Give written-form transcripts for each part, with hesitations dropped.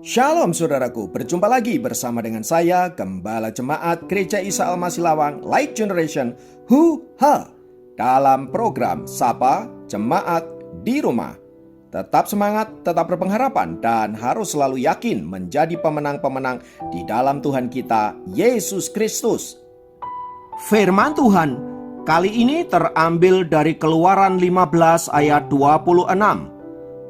Shalom saudaraku, berjumpa lagi bersama dengan saya, Gembala Jemaat Gereja Isa Al-Masih Lawang Light Generation HuHa dalam program Sapa Jemaat di Rumah. Tetap semangat, tetap berpengharapan, dan harus selalu yakin menjadi pemenang-pemenang di dalam Tuhan kita, Yesus Kristus. Firman Tuhan kali ini terambil dari Keluaran 15 ayat 26.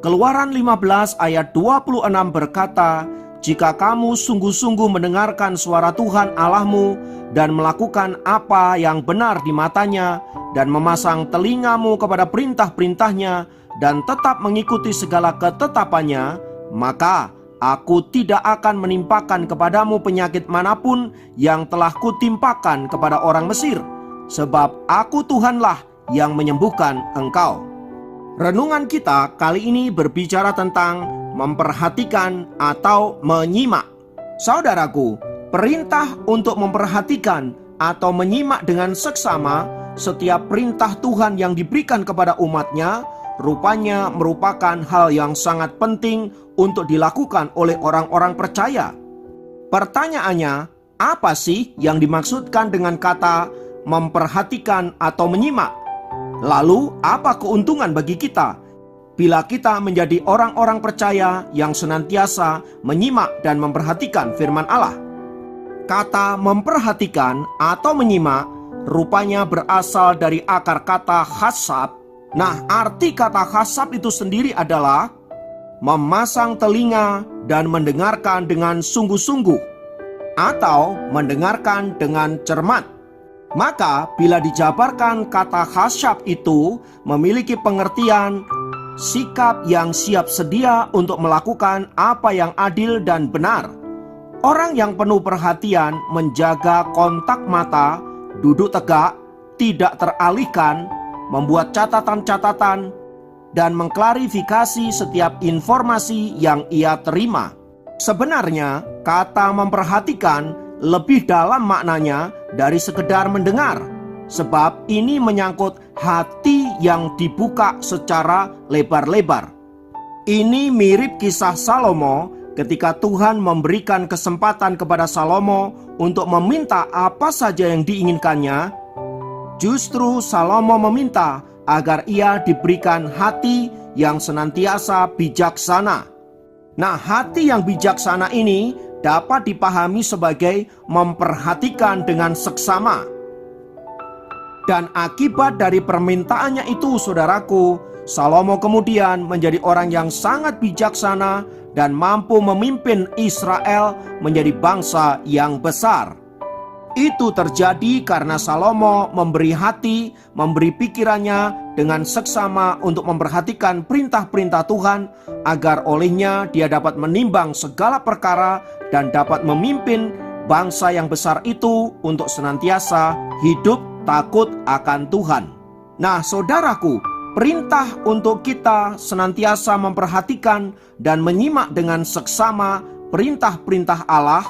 Keluaran 15 ayat 26 berkata, "Jika kamu sungguh-sungguh mendengarkan suara Tuhan Allahmu dan melakukan apa yang benar di matanya dan memasang telingamu kepada perintah-perintahnya dan tetap mengikuti segala ketetapannya, maka Aku tidak akan menimpakan kepadamu penyakit manapun yang telah kutimpakan kepada orang Mesir, sebab Aku Tuhanlah yang menyembuhkan engkau." Renungan kita kali ini berbicara tentang memperhatikan atau menyimak. Saudaraku, perintah untuk memperhatikan atau menyimak dengan seksama setiap perintah Tuhan yang diberikan kepada umatnya rupanya merupakan hal yang sangat penting untuk dilakukan oleh orang-orang percaya. Pertanyaannya, apa sih yang dimaksudkan dengan kata memperhatikan atau menyimak? Lalu, apa keuntungan bagi kita bila kita menjadi orang-orang percaya yang senantiasa menyimak dan memperhatikan firman Allah? Kata memperhatikan atau menyimak rupanya berasal dari akar kata khasab. Nah, arti kata khasab itu sendiri adalah memasang telinga dan mendengarkan dengan sungguh-sungguh atau mendengarkan dengan cermat. Maka bila dijabarkan kata khasyab itu memiliki pengertian sikap yang siap sedia untuk melakukan apa yang adil dan benar. Orang yang penuh perhatian menjaga kontak mata, duduk tegak, tidak teralihkan, membuat catatan-catatan, dan mengklarifikasi setiap informasi yang ia terima. Sebenarnya kata memperhatikan lebih dalam maknanya dari sekedar mendengar, sebab ini menyangkut hati yang dibuka secara lebar-lebar. Ini mirip kisah Salomo ketika Tuhan memberikan kesempatan kepada Salomo untuk meminta apa saja yang diinginkannya. Justru Salomo meminta agar ia diberikan hati yang senantiasa bijaksana. Nah, hati yang bijaksana ini dapat dipahami sebagai memperhatikan dengan seksama. Dan akibat dari permintaannya itu, saudaraku, Salomo kemudian menjadi orang yang sangat bijaksana dan mampu memimpin Israel menjadi bangsa yang besar. Itu terjadi karena Salomo memberi hati, memberi pikirannya dengan seksama untuk memperhatikan perintah-perintah Tuhan, agar olehnya dia dapat menimbang segala perkara dan dapat memimpin bangsa yang besar itu untuk senantiasa hidup takut akan Tuhan. Nah, saudaraku, perintah untuk kita senantiasa memperhatikan dan menyimak dengan seksama perintah-perintah Allah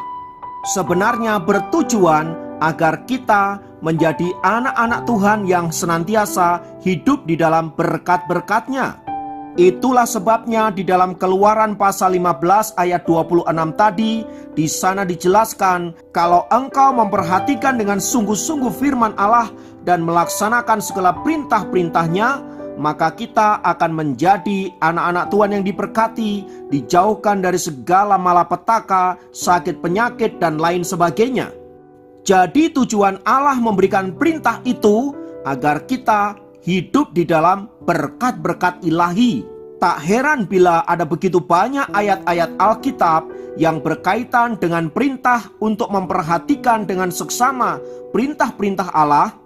sebenarnya bertujuan agar kita menjadi anak-anak Tuhan yang senantiasa hidup di dalam berkat-berkat-Nya. Itulah sebabnya di dalam Keluaran pasal 15 ayat 26 tadi, di sana dijelaskan, kalau engkau memperhatikan dengan sungguh-sungguh firman Allah dan melaksanakan segala perintah-perintahnya, maka kita akan menjadi anak-anak Tuhan yang diberkati, dijauhkan dari segala malapetaka, sakit penyakit, dan lain sebagainya. Jadi tujuan Allah memberikan perintah itu agar kita hidup di dalam berkat-berkat ilahi. Tak heran bila ada begitu banyak ayat-ayat Alkitab yang berkaitan dengan perintah untuk memperhatikan dengan seksama perintah-perintah Allah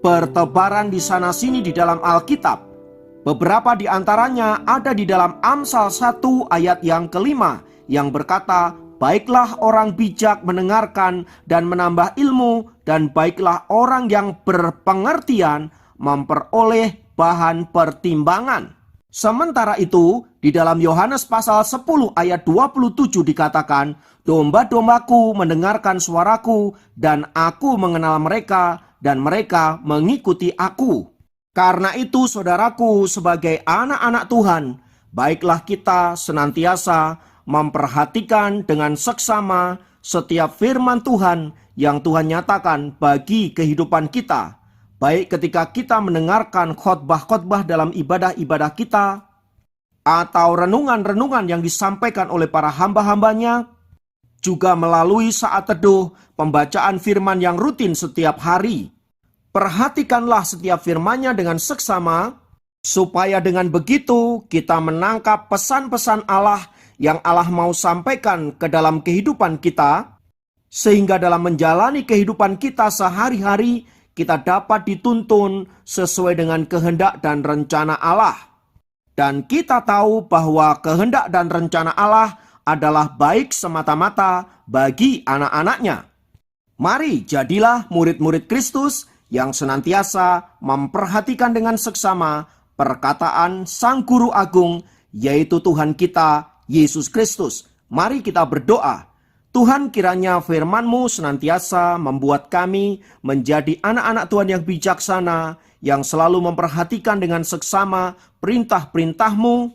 bertebaran di sana-sini di dalam Alkitab. Beberapa di antaranya ada di dalam Amsal 1 ayat yang kelima yang berkata, "Baiklah orang bijak mendengarkan dan menambah ilmu, dan baiklah orang yang berpengertian memperoleh bahan pertimbangan." Sementara itu, di dalam Yohanes pasal 10 ayat 27 dikatakan, "Domba-dombaku mendengarkan suaraku, dan aku mengenal mereka, dan mereka mengikuti aku." Karena itu, saudaraku, sebagai anak-anak Tuhan, baiklah kita senantiasa memperhatikan dengan seksama setiap firman Tuhan yang Tuhan nyatakan bagi kehidupan kita, baik ketika kita mendengarkan khotbah-khotbah dalam ibadah-ibadah kita, atau renungan-renungan yang disampaikan oleh para hamba-hambanya, juga melalui saat teduh, pembacaan firman yang rutin setiap hari. Perhatikanlah setiap firman-Nya dengan seksama, supaya dengan begitu kita menangkap pesan-pesan Allah yang Allah mau sampaikan ke dalam kehidupan kita, sehingga dalam menjalani kehidupan kita sehari-hari, kita dapat dituntun sesuai dengan kehendak dan rencana Allah. Dan kita tahu bahwa kehendak dan rencana Allah adalah baik semata-mata bagi anak-anaknya. Mari jadilah murid-murid Kristus yang senantiasa memperhatikan dengan seksama perkataan Sang Guru Agung, yaitu Tuhan kita, Yesus Kristus. Mari kita berdoa. Tuhan, kiranya firman-Mu senantiasa membuat kami menjadi anak-anak Tuhan yang bijaksana, yang selalu memperhatikan dengan seksama perintah-perintah-Mu,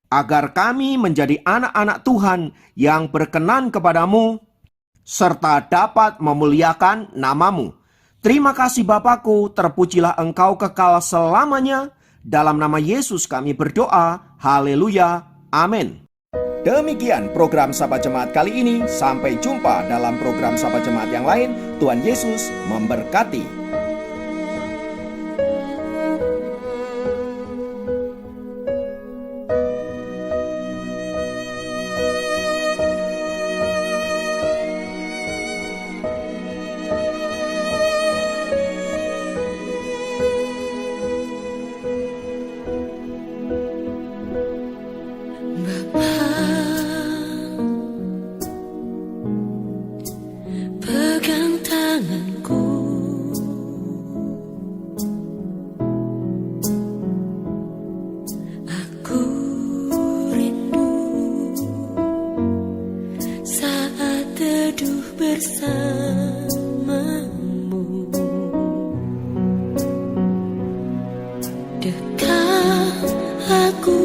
agar kami menjadi anak-anak Tuhan yang berkenan kepadamu, serta dapat memuliakan nama-Mu. Terima kasih Bapakku, terpujilah Engkau kekal selamanya. Dalam nama Yesus kami berdoa, haleluya, amin. Demikian program Sapa Jemaat kali ini. Sampai jumpa dalam program Sapa Jemaat yang lain. Tuhan Yesus memberkati. Pegang tanganku, aku rindu saat teduh bersamamu. Dekat aku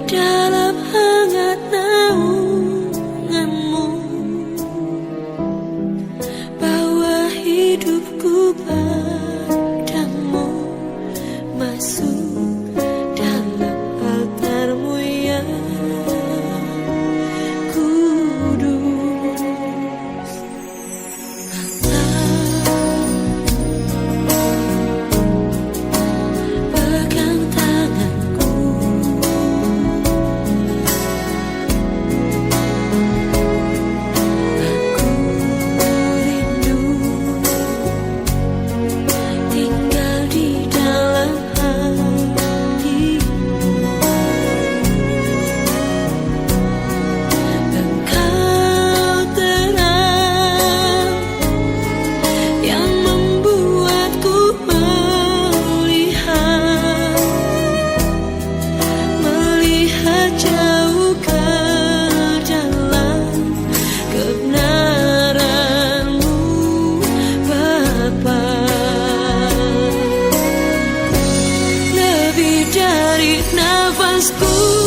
dalam hangat naunganmu, bawa hidupku padamu, masuk dalam altar-Mu yang kudus. Pegang tanganku, aku rindu tinggal di dalam hati-Mu. Engkau terang yang membuatku melihat jauh ke dalam kebenaran-Mu, Bapa. Lebih dari nafasku